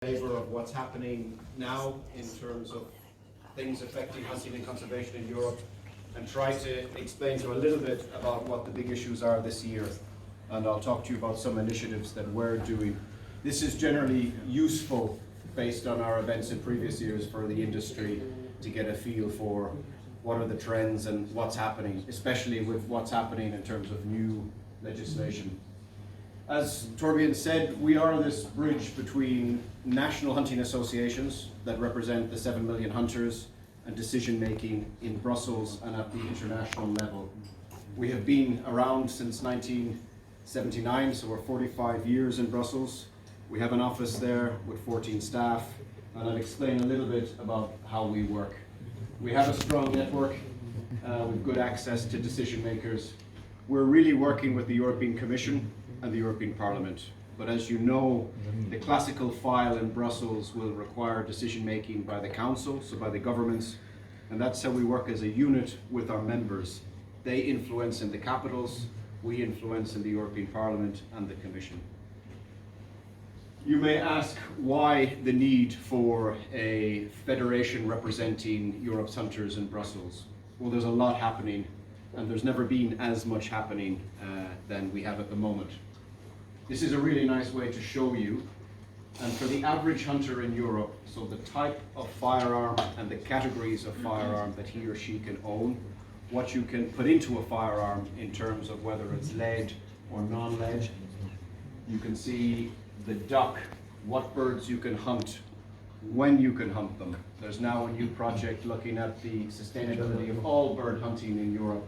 Flavor of what's happening now in terms of things affecting hunting and conservation in Europe, and try to explain to you a little bit about what the big issues are this year. And I'll talk to you about some initiatives that we're doing. This is generally useful based on our events in previous years for the industry to get a feel for what are the trends and what's happening, especially with what's happening in terms of new legislation. As Torbjörn said, we are this bridge between national hunting associations that represent the 7 million hunters and decision making in Brussels and at the international level. We have been around since 1979, so we're 45 years in Brussels. We have an office there with 14 staff, and I'll explain a little bit about how we work. We have a strong network with good access to decision makers. We're really working with the European Commission and the European Parliament. But as you know, the classical file in Brussels will require decision making by the Council, so by the governments, and that's how we work as a unit with our members. They influence in the capitals, we influence in the European Parliament and the Commission. You may ask why the need for a federation representing Europe's hunters in Brussels. Well, there's a lot happening, and there's never been as much happening than we have at the moment. This is a really nice way to show you, and for the average hunter in Europe, so the type of firearm and the categories of firearm that he or she can own, what you can put into a firearm in terms of whether it's lead or non-lead. You can see the duck, what birds you can hunt, when you can hunt them. There's now a new project looking at the sustainability of all bird hunting in Europe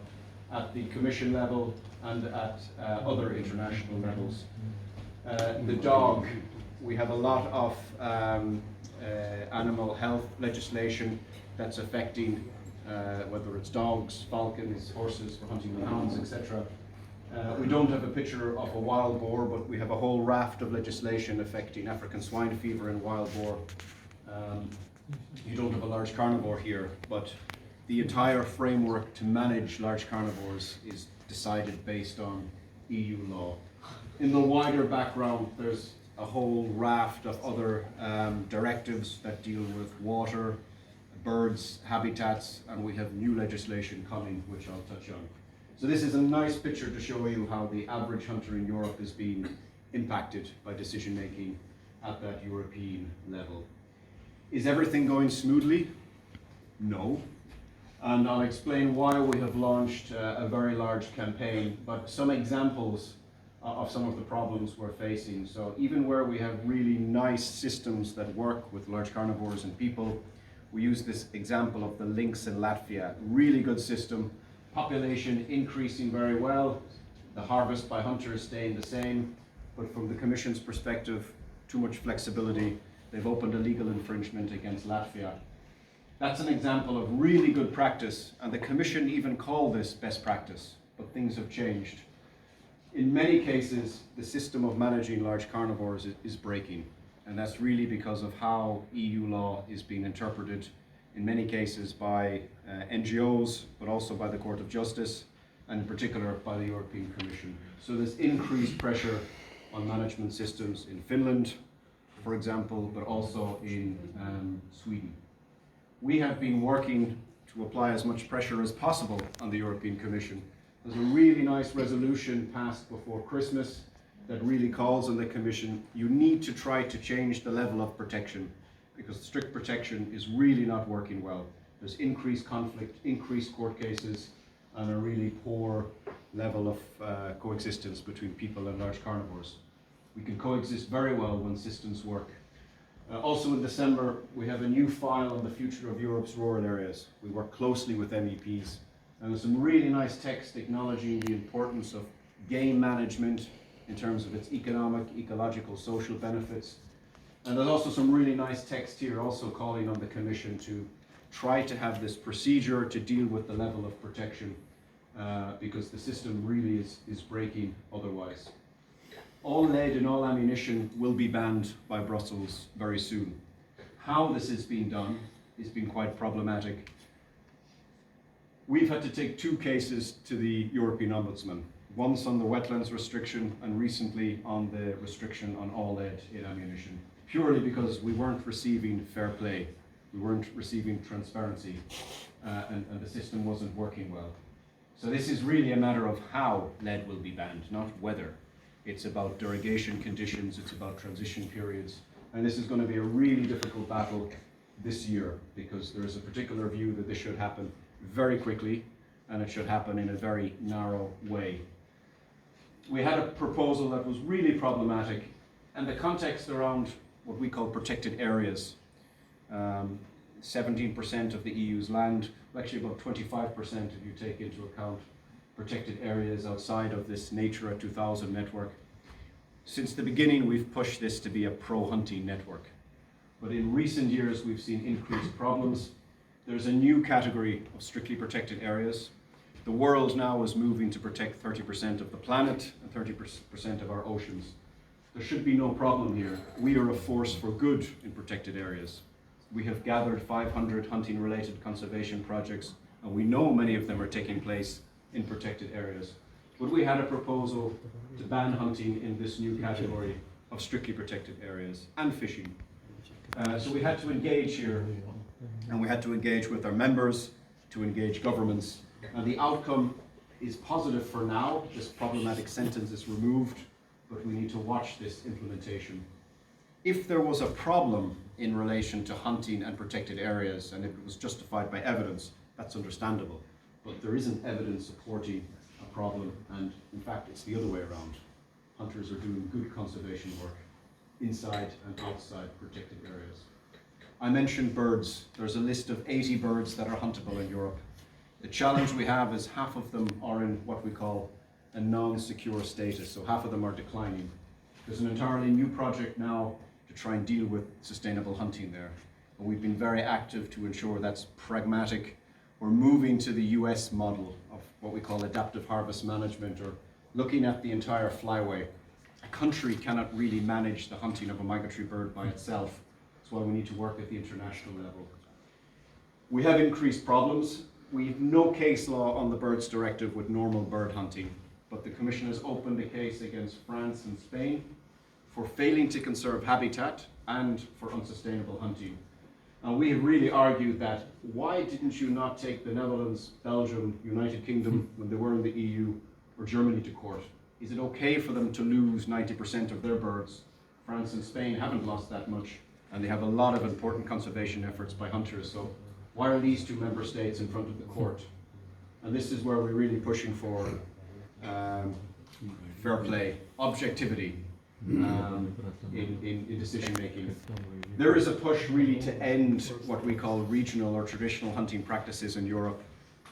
at the Commission level and at other international levels. The dog, we have a lot of animal health legislation that's affecting whether it's dogs, falcons, horses for hunting with hounds, etc. We don't have a picture of a wild boar, but we have a whole raft of legislation affecting African swine fever and wild boar. You don't have a large carnivore here, but the entire framework to manage large carnivores is decided based on EU law. In the wider background, there's a whole raft of other directives that deal with water, birds, habitats, and we have new legislation coming, which I'll touch on. So this is a nice picture to show you how the average hunter in Europe is being impacted by decision making at that European level. Is everything going smoothly? No. And I'll explain why we have launched a very large campaign, but some examples of some of the problems we're facing. So even where we have really nice systems that work with large carnivores and people, we use this example of the lynx in Latvia. Really good system, population increasing very well, the harvest by hunters staying the same, but from the Commission's perspective, too much flexibility. They've opened a legal infringement against Latvia. That's an example of really good practice, and the Commission even called this best practice, but things have changed. In many cases, the system of managing large carnivores is breaking, and that's really because of how EU law is being interpreted, in many cases by NGOs, but also by the Court of Justice, and in particular by the European Commission. So there's increased pressure on management systems in Finland, for example, but also in Sweden. We have been working to apply as much pressure as possible on the European Commission. There's a really nice resolution passed before Christmas that really calls on the Commission, you need to try to change the level of protection, because strict protection is really not working well. There's increased conflict, increased court cases, and a really poor level of coexistence between people and large carnivores. We can coexist very well when systems work. Also in December, we have a new file on the future of Europe's rural areas. We work closely with MEPs, and there's some really nice text acknowledging the importance of game management in terms of its economic, ecological, social benefits. And there's also some really nice text here also calling on the Commission to try to have this procedure to deal with the level of protection because the system really is breaking otherwise. All lead and all ammunition will be banned by Brussels very soon. How this is being done has been quite problematic. We've had to take two cases to the European Ombudsman. once on the wetlands restriction and recently on the restriction on all lead in ammunition. purely because we weren't receiving fair play, we weren't receiving transparency, and the system wasn't working well. So this is really a matter of how lead will be banned, not whether. It's about derogation conditions, it's about transition periods, and this is going to be a really difficult battle this year, because there is a particular view that this should happen very quickly, and it should happen in a very narrow way. We had a proposal that was really problematic, and the context around what we call protected areas. 17% of the EU's land, actually about 25% if you take into account protected areas outside of this Natura 2000 network. Since the beginning, we've pushed this to be a pro-hunting network. But in recent years, we've seen increased problems. There's a new category of strictly protected areas. The world now is moving to protect 30% of the planet and 30% of our oceans. There should be no problem here. We are a force for good in protected areas. We have gathered 500 hunting-related conservation projects, and we know many of them are taking place in protected areas. But we had a proposal to ban hunting in this new category of strictly protected areas and fishing. So we had to engage here, and we had to engage with our members, to engage governments, and the outcome is positive for now. This problematic sentence is removed, but we need to watch this implementation. If there was a problem in relation to hunting and protected areas, and if it was justified by evidence, that's understandable. But there isn't evidence supporting a problem, and in fact it's the other way around. Hunters are doing good conservation work inside and outside protected areas. I mentioned birds. There's a list of 80 birds that are huntable in Europe. The challenge we have is half of them are in what we call a non-secure status, so half of them are declining. There's an entirely new project now to try and deal with sustainable hunting there. And we've been very active to ensure that's pragmatic. We're moving to the US model of what we call adaptive harvest management, or looking at the entire flyway. A country cannot really manage the hunting of a migratory bird by itself. That's why we need to work at the international level. We have increased problems. We have no case law on the Birds Directive with normal bird hunting, but the Commission has opened a case against France and Spain for failing to conserve habitat and for unsustainable hunting. And we have really argued that, why didn't you not take the Netherlands, Belgium, United Kingdom, when they were in the EU, or Germany to court? Is it okay for them to lose 90% of their birds? France and Spain haven't lost that much, and they have a lot of important conservation efforts by hunters. So why are these two member states in front of the court? And this is where we're really pushing for fair play, objectivity in decision making. There is a push really to end what we call regional or traditional hunting practices in Europe.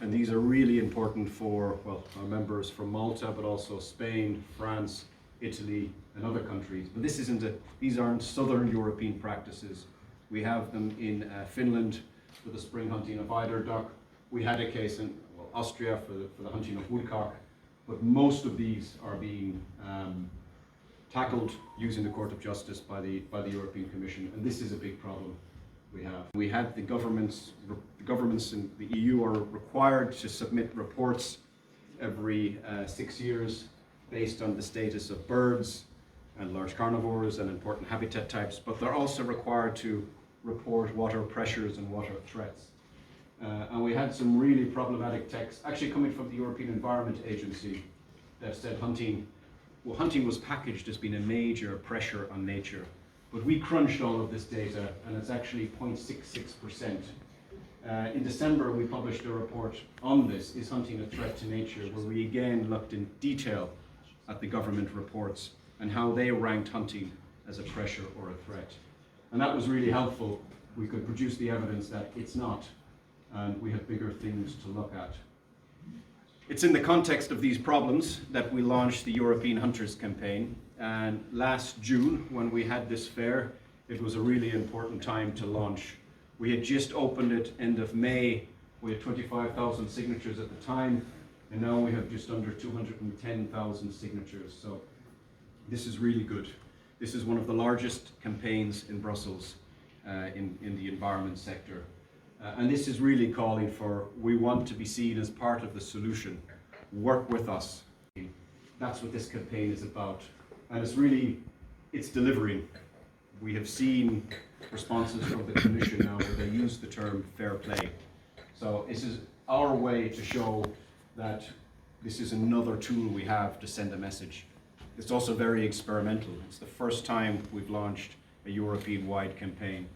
And these are really important for, well, our members from Malta, but also Spain, France, Italy, and other countries. But this isn't these aren't Southern European practices. We have them in Finland for the spring hunting of eider duck. We had a case in Austria for the hunting of woodcock. But most of these are being tackled using the Court of Justice by the European Commission, and this is a big problem we have. We had the governments in the EU are required to submit reports every 6 years based on the status of birds and large carnivores and important habitat types, but they're also required to report water pressures and water threats. And we had some really problematic texts, actually coming from the European Environment Agency, that said hunting was packaged as being a major pressure on nature. But we crunched all of this data, and it's actually 0.66%. In December, we published a report on this, Is Hunting a Threat to Nature?, where we again looked in detail at the government reports and how they ranked hunting as a pressure or a threat. And that was really helpful. We could produce the evidence that it's not, and we have bigger things to look at. It's in the context of these problems that we launched the European Hunters Campaign. And last June, when we had this fair, it was a really important time to launch. We had just opened it end of May. We had 25,000 signatures at the time, and now we have just under 210,000 signatures. So this is really good. This is one of the largest campaigns in Brussels in the environment sector. And this is really calling for, we want to be seen as part of the solution. Work with us. That's what this campaign is about. And it's delivering. we have seen responses from the Commission now where they use the term fair play. So this is our way to show that this is another tool we have to send a message. It's also very experimental. It's the first time we've launched a European-wide campaign,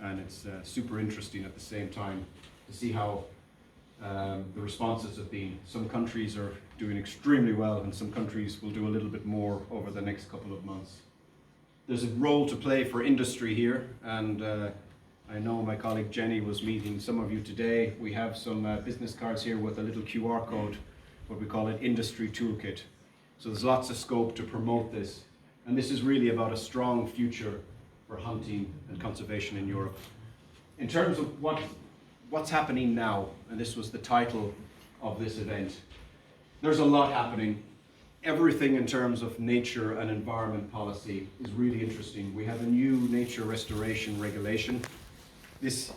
and it's super interesting at the same time to see how the responses have been. Some countries are doing extremely well, and some countries will do a little bit more over the next couple of months. There's a role to play for industry here, and I know my colleague Jenny was meeting some of you today. We have some business cards here with a little QR code, what we call an industry toolkit. So there's lots of scope to promote this, and this is really about a strong future for hunting and conservation in Europe. In terms of what's happening now, and this was the title of this event, there's a lot happening. Everything in terms of nature and environment policy is really interesting. We have a new nature restoration regulation. This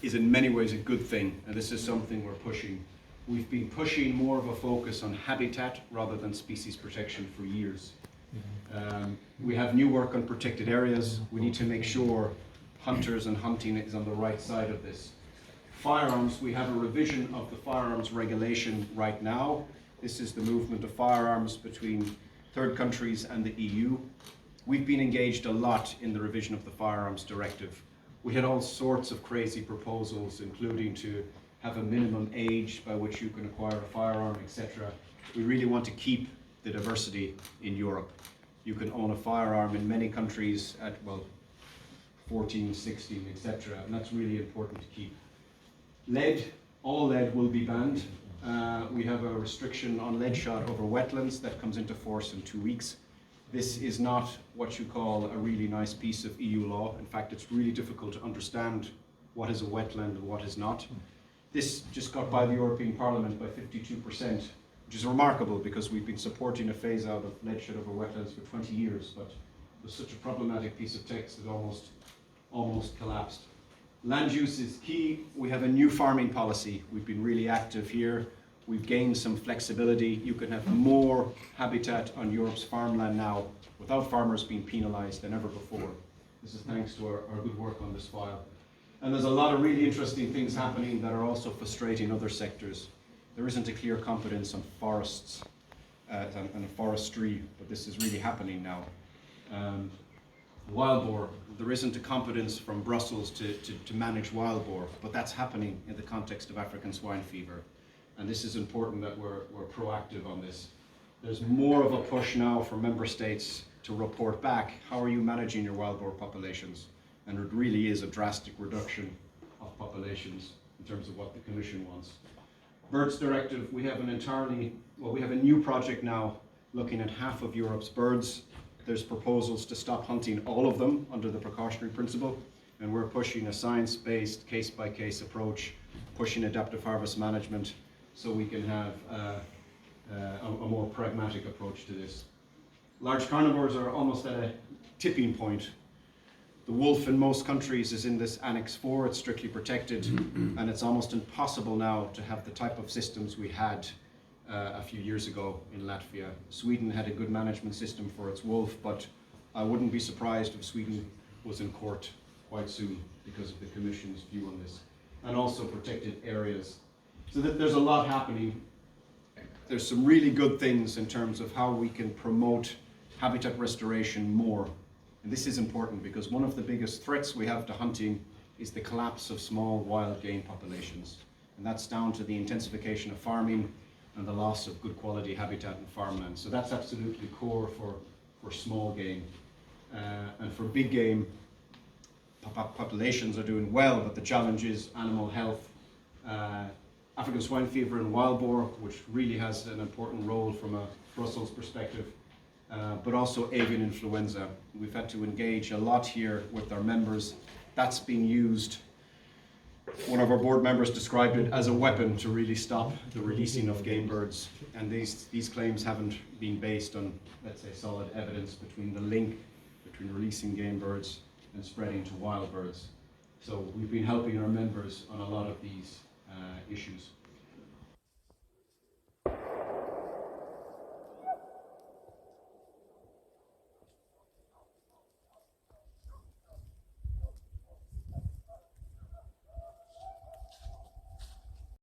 is in many ways a good thing, and this is something we're pushing. We've been pushing more of a focus on habitat rather than species protection for years. We have new work on protected areas. We need to make sure hunters and hunting is on the right side of this. Firearms, we have a revision of the firearms regulation right now. This is the movement of firearms between third countries and the EU. We've been engaged a lot in the revision of the firearms directive. We had all sorts of crazy proposals, including to have a minimum age by which you can acquire a firearm, etc. We really want to keep the diversity in Europe. You can own a firearm in many countries at, well, 14, 16, etc. And that's really important to keep. Lead, all lead will be banned. We have a restriction on lead shot over wetlands that comes into force in 2 weeks. This is not what you call a really nice piece of EU law. In fact, it's really difficult to understand what is a wetland and what is not. This just got by the European Parliament by 52%, which is remarkable because we've been supporting a phase out of lead shot over wetlands for 20 years, but it was such a problematic piece of text that almost collapsed. Land use is key. We have a new farming policy. We've been really active here. We've gained some flexibility. You can have more habitat on Europe's farmland now without farmers being penalised than ever before. This is thanks to our good work on this file. And there's a lot of really interesting things happening that are also frustrating other sectors. There isn't a clear competence on forests and forestry, but this is really happening now. Wild boar, there isn't a competence from Brussels to manage wild boar, but that's happening in the context of African swine fever. And this is important that we're proactive on this. There's more of a push now for member states to report back, how are you managing your wild boar populations? And it really is a drastic reduction of populations in terms of what the Commission wants. Birds Directive, we have a new project now looking at half of Europe's birds. There's proposals to stop hunting all of them under the precautionary principle, and we're pushing a science-based, case-by-case approach, pushing adaptive harvest management, so we can have a more pragmatic approach to this. Large carnivores are almost at a tipping point. The wolf in most countries is in this Annex 4, it's strictly protected, and it's almost impossible now to have the type of systems we had a few years ago in Latvia. Sweden had a good management system for its wolf, but I wouldn't be surprised if Sweden was in court quite soon because of the Commission's view on this. And also protected areas. So there's a lot happening. There's some really good things in terms of how we can promote habitat restoration more. And this is important because one of the biggest threats we have to hunting is the collapse of small wild game populations. And that's down to the intensification of farming and the loss of good quality habitat and farmland. So that's absolutely core for small game. And for big game, populations are doing well, but the challenge is animal health. African swine fever and wild boar, which really has an important role from a Brussels perspective, but also avian influenza. We've had to engage a lot here with our members. That's being used. One of our board members described it as a weapon to really stop the releasing of game birds. And these claims haven't been based on, let's say, solid evidence between the link between releasing game birds and spreading to wild birds. So we've been helping our members on a lot of these issues.